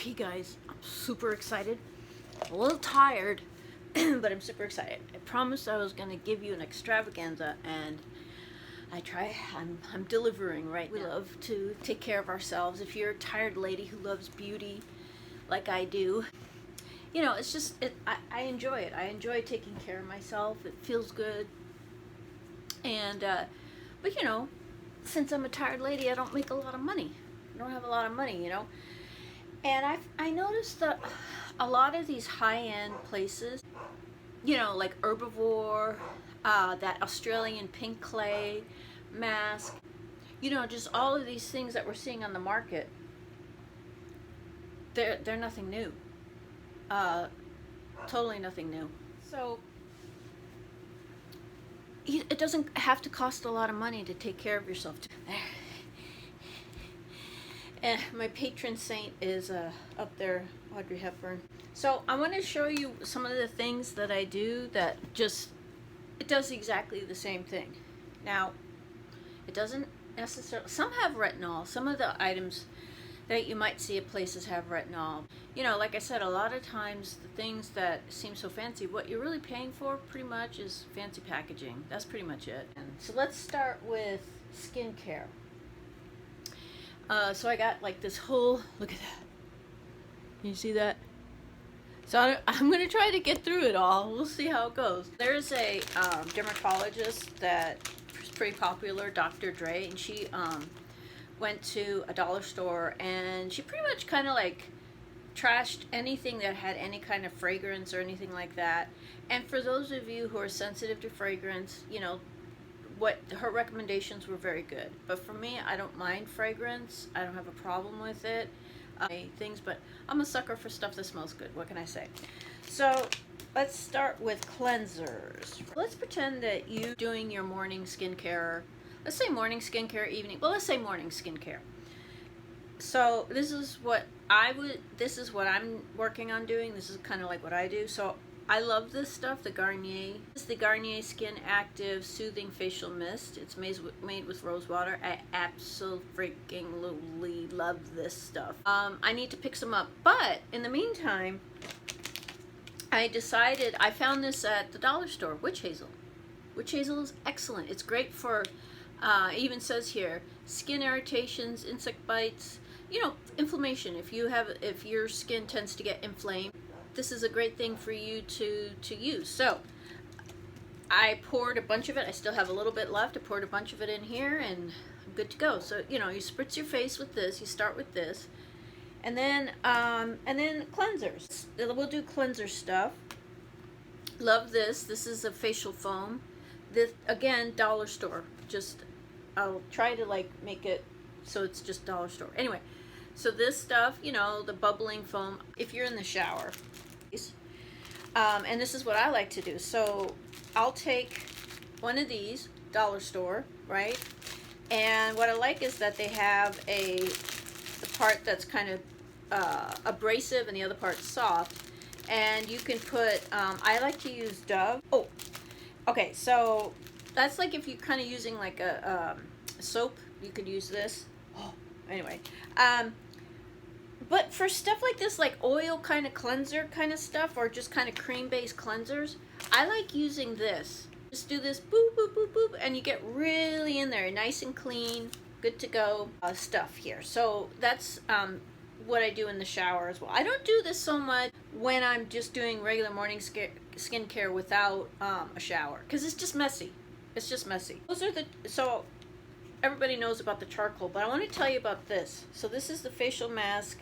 Okay guys, I'm super excited. I'm a little tired, but I'm super excited. I promised I was going to give you an extravaganza, and I'm delivering right now. We love to take care of ourselves. If you're a tired lady who loves beauty like I do, you know, it's just, I enjoy it. I enjoy taking care of myself. It feels good. And, but you know, since I'm a tired lady, I don't make a lot of money. I don't have a lot of money, you know. And I noticed that a lot of these high-end places, you know, like Herbivore, that Australian pink clay mask, you know, just all of these things that we're seeing on the market, they're nothing new. Totally nothing new. So it doesn't have to cost a lot of money to take care of yourself. And my patron saint is up there, Audrey Hepburn. So I want to show you some of the things that I do that just, it does exactly the same thing. Now, it doesn't necessarily, some have retinol. Some of the items that you might see at places have retinol. You know, like I said, a lot of times the things that seem so fancy, what you're really paying for pretty much is fancy packaging. That's pretty much it. And so let's start with skincare. So I got like this whole, look at that. Can you see that? So I'm going to try to get through it all. We'll see how it goes. There's a dermatologist that is pretty popular, Dr. Dray, and she went to a dollar store and she pretty much kind of like trashed anything that had any kind of fragrance or anything like that. And for those of you who are sensitive to fragrance, you know, what her recommendations were very good. But for me, I don't mind fragrance. I don't have a problem with it. Things, but I'm a sucker for stuff that smells good. What can I say? So let's start with cleansers. Let's pretend that you doing your morning skincare. Let's say morning skincare, evening. Well, let's say morning skincare. So this is what this is what I'm working on doing. This is kind of like what I do. So I love this stuff, the Garnier. This is the Garnier Skin Active Soothing Facial Mist. It's made with rose water. I absolutely love this stuff. I need to pick some up, but in the meantime, I decided, I found this at the dollar store, witch hazel. Witch hazel is excellent. It's great for, it even says here, skin irritations, insect bites, you know, inflammation. If your skin tends to get inflamed, this is a great thing for you to use. So I poured a bunch of it. I still have a little bit left. I poured a bunch of it in here and I'm good to go. So, you know, you spritz your face with this. You start with this. And then cleansers. We'll do cleanser stuff. Love this. This is a facial foam. This, again, dollar store. Just, I'll try to like make it so it's just dollar store. Anyway, so this stuff, you know, the bubbling foam, if you're in the shower. And this is what I like to do. So I'll take one of these, dollar store, right? And what I like is that they have the part that's kind of abrasive and the other part soft. And you can put, I like to use Dove. Oh, okay, so that's like if you're kind of using like a soap, you could use this. Oh, anyway. But for stuff like this, like oil kind of cleanser kind of stuff, or just kind of cream-based cleansers, I like using this. Just do this, boop, boop, boop, boop, and you get really in there, nice and clean, good to go stuff here. So that's what I do in the shower as well. I don't do this so much when I'm just doing regular morning skincare without a shower, because it's just messy. It's just messy. Those are so everybody knows about the charcoal, but I want to tell you about this. So this is the facial mask.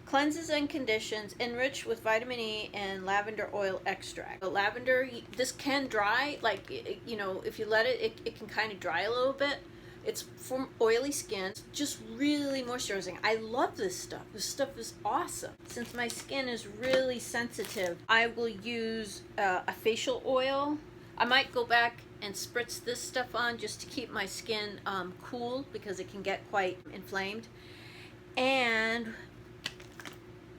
Cleanses and conditions, enriched with vitamin E and lavender oil extract. The lavender, this can dry, like, you know, if you let it, it can kind of dry a little bit. It's for oily skin, it's just really moisturizing. I love this stuff. This stuff is awesome. Since my skin is really sensitive, I will use a facial oil. I might go back and spritz this stuff on just to keep my skin cool, because it can get quite inflamed. And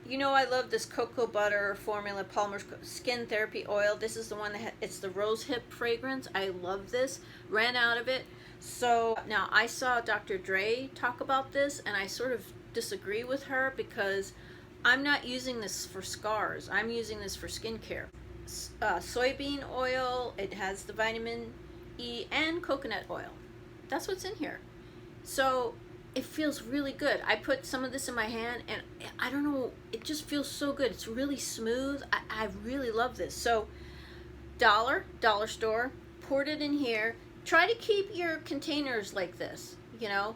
you know, I love this cocoa butter formula, Palmer's Skin Therapy Oil. This is the one that it's the rose hip fragrance. I love this. Ran out of it. So now I saw Dr. Dray talk about this, and I sort of disagree with her, because I'm not using this for scars. I'm using this for skincare. Soybean oil, it has the vitamin E, and coconut oil. That's what's in here. So it feels really good. I put some of this in my hand and I don't know, it just feels so good. It's really smooth. I really love this. So dollar store, poured it in here. Try to keep your containers like this, you know,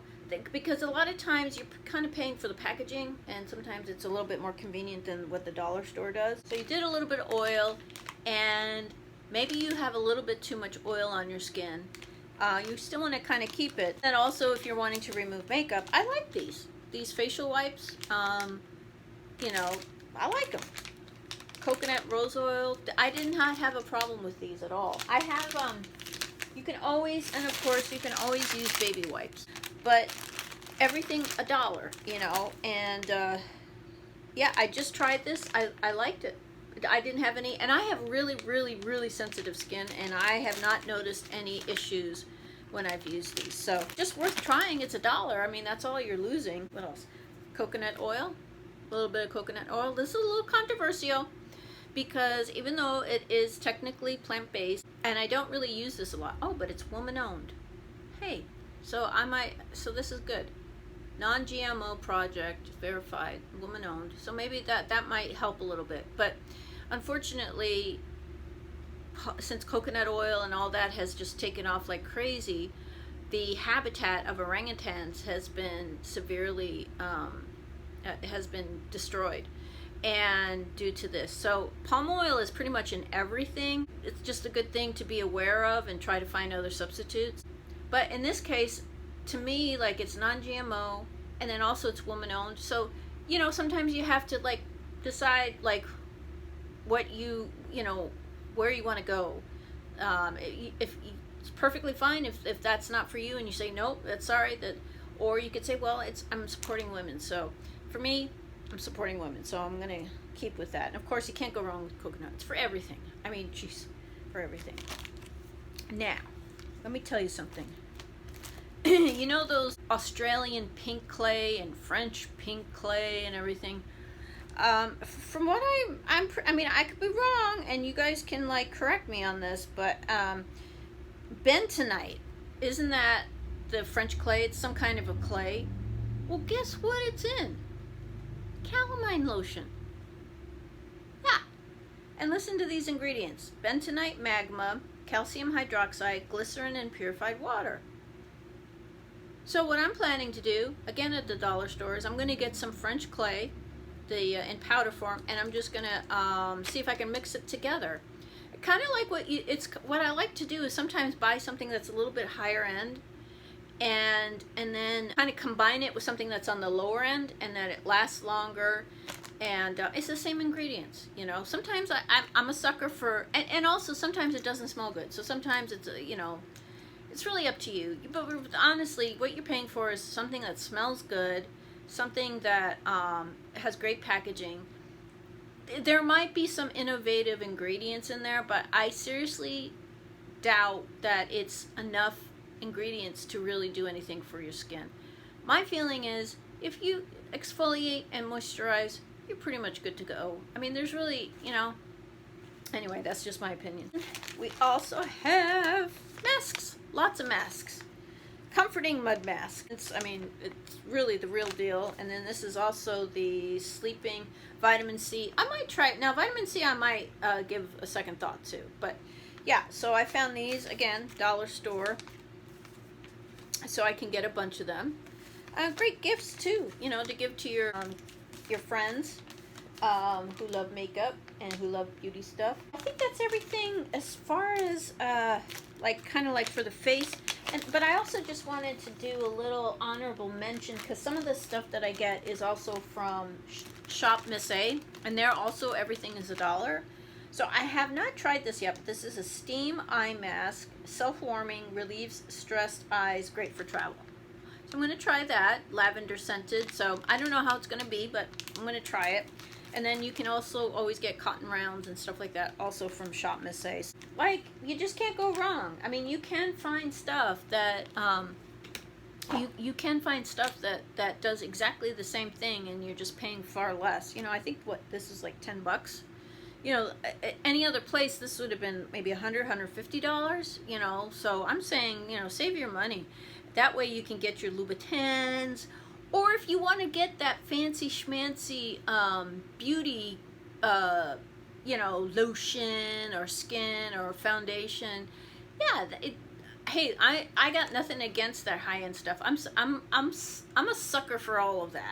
because a lot of times you're kind of paying for the packaging, and sometimes it's a little bit more convenient than what the dollar store does. So you did a little bit of oil, and maybe you have a little bit too much oil on your skin. You still want to kind of keep it. And also, if you're wanting to remove makeup, I like these facial wipes. You know, I like them. Coconut rose oil. I did not have a problem with these at all. I have you can always, and of course you can always use baby wipes, but everything $1, you know. And yeah, I just tried this. I liked it. I didn't have any, and I have really sensitive skin, and I have not noticed any issues when I've used these. So just worth trying. It's $1. I mean, that's all you're losing. What else? Coconut oil. A little bit of coconut oil. This is a little controversial, because even though it is technically plant-based, and I don't really use this a lot. Oh, but it's woman-owned. Hey, so so this is good. Non-GMO project, verified, woman-owned. So maybe that might help a little bit. But unfortunately, since coconut oil and all that has just taken off like crazy, the habitat of orangutans has been severely destroyed, and due to this. So palm oil is pretty much in everything. It's just a good thing to be aware of and try to find other substitutes. But in this case, to me, like, it's non-GMO, and then also it's woman-owned. So, you know, sometimes you have to like decide like what you know, where you want to go. If it's perfectly fine if that's not for you, and you say nope, that's sorry, that, or you could say, well, I'm supporting women. So for me, I'm supporting women, so I'm gonna keep with that. And of course, you can't go wrong with coconut. It's for everything. I mean, jeez, for everything. Now, let me tell you something. You know those Australian pink clay and French pink clay and everything? From what I mean, I could be wrong, and you guys can like correct me on this, but bentonite, isn't that the French clay? It's some kind of a clay. Well, guess what it's in? Calamine lotion. Yeah. And listen to these ingredients: bentonite, magma, calcium hydroxide, glycerin, and purified water. So what I'm planning to do, again at the dollar store, is I'm going to get some French clay, in powder form, and I'm just going to see if I can mix it together. Kind of like what I like to do is sometimes buy something that's a little bit higher end, and then kind of combine it with something that's on the lower end, and that it lasts longer, and it's the same ingredients, you know. Sometimes I'm a sucker for, and also sometimes it doesn't smell good, so sometimes it's you know, it's really up to you. But honestly, what you're paying for is something that smells good, something that has great packaging. There might be some innovative ingredients in there, but I seriously doubt that it's enough ingredients to really do anything for your skin. My feeling is if you exfoliate and moisturize, you're pretty much good to go. I mean, there's really, you know, anyway, that's just my opinion. We also have masks, lots of masks. Comforting mud mask. I mean, it's really the real deal. And then this is also the sleeping vitamin C. I might try it. Now, vitamin C I might give a second thought to. But yeah, so I found these, again, dollar store. So I can get a bunch of them. Great gifts too, you know, to give to your friends who love makeup and who love beauty stuff. I think that's everything as far as like kind of like for the face. But I also just wanted to do a little honorable mention, because some of the stuff that I get is also from Shop Miss A, and there also everything is $1. So I have not tried this yet, but this is a steam eye mask, self-warming, relieves stressed eyes, great for travel. So I'm going to try that, lavender scented. So I don't know how it's going to be, but I'm going to try it. And then you can also always get cotton rounds and stuff like that also from Shop Miss A. Like, you just can't go wrong. I mean, you can find stuff that You can find stuff that does exactly the same thing, and you're just paying far less. You know, I think what this is like $10. You know, any other place this would have been maybe $150. You know, so I'm saying, you know, save your money. That way you can get your Louboutins, or if you want to get that fancy schmancy beauty, you know, lotion or skin or foundation. Yeah, hey, I got nothing against that high end stuff. I'm a sucker for all of that.